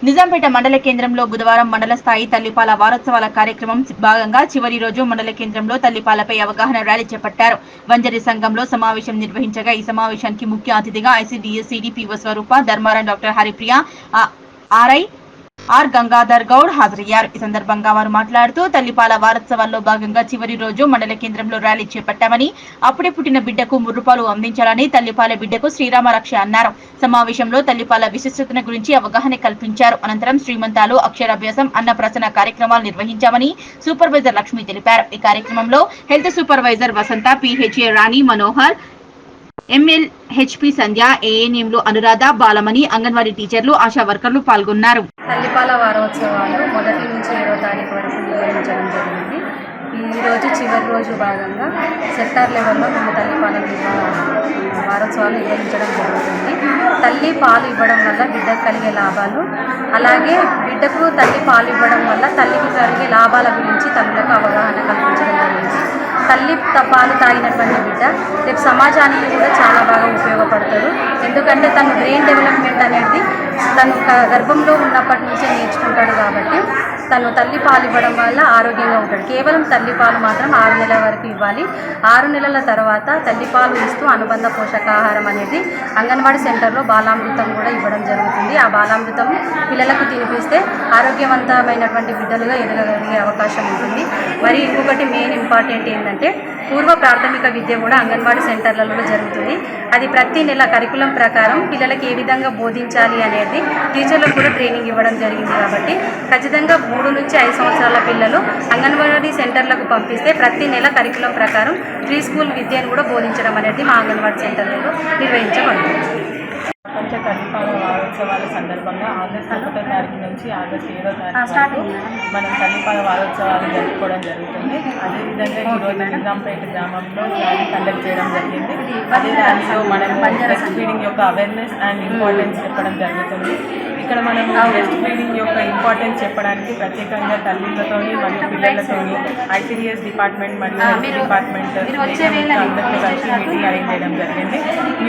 నిజాంపేట మండల కేంద్రంలో బుధవారం మండల స్థాయి తల్లిపాల వారోత్సవాల కార్యక్రమం భాగంగా చివరి రోజు మండల కేంద్రంలో తల్లిపాలపై అవగాహన ర్యాలీ చేపట్టారు. వంజరి సంఘంలో సమావేశం నిర్వహించగా ఈ సమావేశానికి ముఖ్య అతిథిగా ICDS CDPO Swaroopa, Dharmaram doctor Haripriya, RI R Gangadhar Goud హాజరయ్యారు. ఈ సందర్భంగా వారు మాట్లాడుతూ తల్లిపాల వారోత్సవాల్లో భాగంగా చివరి రోజు మండల కేంద్రంలో ర్యాలీ చేపట్టామని, అప్పుడే పుట్టిన బిడ్డకు ముర్రుపాలు అందించాలని, తల్లిపాల బిడ్డకు శ్రీరామ రక్ష అన్నారు. సమావేశంలో తల్లిపాల విశిష్టతను గురించి అవగాహన కల్పించారు. అనంతరం శ్రీమంతాలు, అక్షరాభ్యాసం, అన్నప్రసన్న కార్యక్రమాలు నిర్వహించామని సూపర్వైజర్ లక్ష్మి తెలిపారు. ఈ కార్యక్రమంలో హెల్త్ సూపర్వైజర్ వసంత, పిహెచ్ఏ రాణి మనోహర్, ఎంఎల్హెచ్పి సంధ్య, ఏఎన్ఎంలు అనురాధ, బాలమణి, అంగన్వాడీ టీచర్లు, ఆశా వర్కర్లు పాల్గొన్నారు. తల్లిపాల వారోత్సవాలు 1 నుంచి 7వ తారీఖు వరకు నిర్వహించడం జరిగింది. ఈరోజు చివరి రోజు భాగంగా సెక్టార్ లెవెల్లో మేము తల్లిపాల వారోత్సవాలు నిర్వహించడం జరుగుతుంది. తల్లి పాలు ఇవ్వడం వల్ల బిడ్డకు కలిగే లాభాలు, అలాగే బిడ్డకు తల్లి పాలు ఇవ్వడం వల్ల తల్లికి కలిగే లాభాల గురించి తల్లులకు అవగాహన కల్పించడం జరిగింది. తల్లి పాలు తాగినటువంటి బిడ్డ రేపు సమాజానికి కూడా చాలా బాగా ఉపయోగపడతారు. ఎందుకంటే తను బ్రెయిన్ డెవలప్మెంట్ అనేది తను గర్భంలో ఉన్నప్పటి నుంచే నేర్చుకుంటాడు. కాబట్టి తను తల్లి పాలు ఇవ్వడం వల్ల ఆరోగ్యంగా ఉంటాడు. కేవలం తల్లి పాలు మాత్రం 6 నెలల వరకు ఇవ్వాలి. 6 నెలల తర్వాత తల్లిపాలు ఇస్తూ అనుబంధ పోషకాహారం అనేది అంగన్వాడీ సెంటర్లో బాలామృతం కూడా ఇవ్వడం జరుగుతుంది. ఆ బాలామృతం పిల్లలకు తినిపిస్తే ఆరోగ్యవంతమైనటువంటి బిడ్డలుగా ఎదగగలిగే అవకాశం ఉంటుంది. మరి ఇంకొకటి మెయిన్ ఇంపార్టెంట్ ఏంటంటే పూర్వ ప్రాథమిక విద్య కూడా అంగన్వాడీ సెంటర్లలో జరుగుతుంది. అది ప్రతి నెల కరికులం ప్రకారం పిల్లలకి ఏ విధంగా బోధించాలి అనేది టీచర్లకు కూడా ట్రైనింగ్ ఇవ్వడం జరిగింది. కాబట్టి ఖచ్చితంగా 3 నుంచి 5 సంవత్సరాల పిల్లలు అంగన్వాడీ సెంటర్లకు పంపిస్తే ప్రతి నెల కరికులం ప్రకారం ప్రీ స్కూల్ విద్యను కూడా బోధించడం అనేది మా అంగన్వాడీ సెంటర్లలో నిర్వహించబడుతుంది. ప్రపంచ తల్లిపాల వారోత్సవాల సందర్భంగా ఆగస్టు 1వ తారీఖు నుంచి ఆగస్టు 7వ తారీఖు మనం తల్లిపాల వారోత్సవాలు జరుపుకోవడం జరుగుతుంది. అదేవిధంగా ఈరోజు నిజాంపేట గ్రామంలో ర్యాలీ కండక్ట్ చేయడం జరిగింది. అదే ర్యాలీలో మనం బ్రెస్ట్ ఫీడింగ్ యొక్క అవేర్నెస్ అండ్ ఇంపార్టెన్స్ చెప్పడం జరుగుతుంది. ఇక్కడ మనము బ్రెస్ట్ ఫీడింగ్ యొక్క ఇంపార్టెన్స్ చెప్పడానికి ప్రత్యేకంగా తల్లిలతోని మరియు పిల్లలతోని ఐసీడీఎస్ డిపార్ట్మెంట్ మరియు హెల్త్ డిపార్ట్మెంట్ అందరితో కలిసి మీటింగ్ అరేంజ్ చేయడం జరిగింది.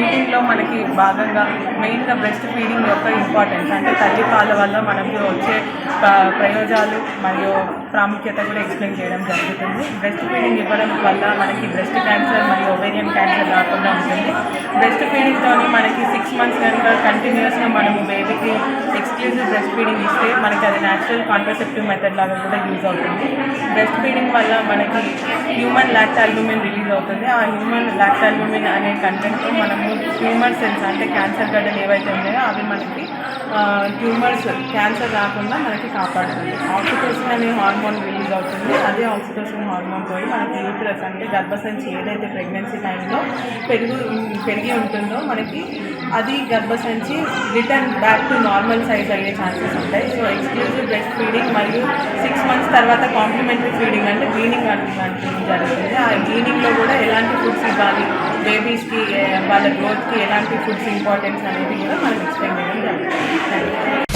మీటింగ్లో మనకి భాగంగా మెయిన్గా బ్రెస్ట్ ఫీడింగ్ యొక్క ఇంపార్టెన్స్ అంటే తల్లిపాల వల్ల మనకు వచ్చే ప్రయోజనాలు మరియు ప్రాముఖ్యత కూడా ఎక్స్ప్లెయిన్ చేయడం జరుగుతుంది. బ్రెస్ట్ ఫీడింగ్ ఇవ్వడం వల్ల మనకి బ్రెస్ట్ క్యాన్సర్ మరియు ఓవేరియన్ క్యాన్సర్ రాకుండా ఉంటుంది. బ్రెస్ట్ ఫీడింగ్తో మనకి 6 మంత్స్ కనుక కంటిన్యూస్గా మనము బేబీకి ఎక్స్క్లూజివ్ బ్రెస్ట్ ఫీడింగ్ ఇస్తే మనకి అది న్యాచురల్ కాంట్రసెప్టివ్ మెథడ్ లాగా కూడా యూజ్ అవుతుంది. బ్రెస్ట్ ఫీడింగ్ వల్ల మనకి హ్యూమన్ లాక్టాల్బుమిన్ రిలీజ్ అవుతుంది. ఆ హ్యూమన్ లాక్టాల్బుమిన్ అనే కంటెంట్తో మనము ట్యూమర్ సెల్స్ అంటే క్యాన్సర్ గడ్డలు ఏవైతే ఉన్నాయో అవి మనకి ట్యూమర్స్ క్యాన్సర్ రాకుండా మనకి కాపాడుతుంది. ఆక్సిటోసిన్ అనే హార్మోన్ రిలీజ్ అవుతుంది. అదే ఆక్సిటోసిన్ హార్మోన్ పోయి మనకి యూట్రస్ అంటే గర్భసంచి ఏదైతే ప్రెగ్నెన్సీ టైంలో పెరిగి ఉంటుందో మనకి అది గర్భసంచి return back to normal size అయ్యే ఛాన్సెస్ ఉంటాయి. సో ఎక్స్క్లూజివ్ బ్రెస్ట్ ఫీడింగ్ మరియు 6 మంత్స్ తర్వాత కాంప్లిమెంటరీ ఫీడింగ్ అంటే వీనింగ్ అంటుంది జరుగుతుంది. ఆ వీనింగ్లో కూడా ఎలాంటి ఫుడ్స్ ఇవ్వాలి, బేబీస్కి వాళ్ళ గ్రోత్కి ఎలాంటి ఫుడ్స్ ఇంపార్టెన్స్ అనేది కూడా మనం ఎక్స్ప్లెయిన్ చేయడం జరుగుతుంది.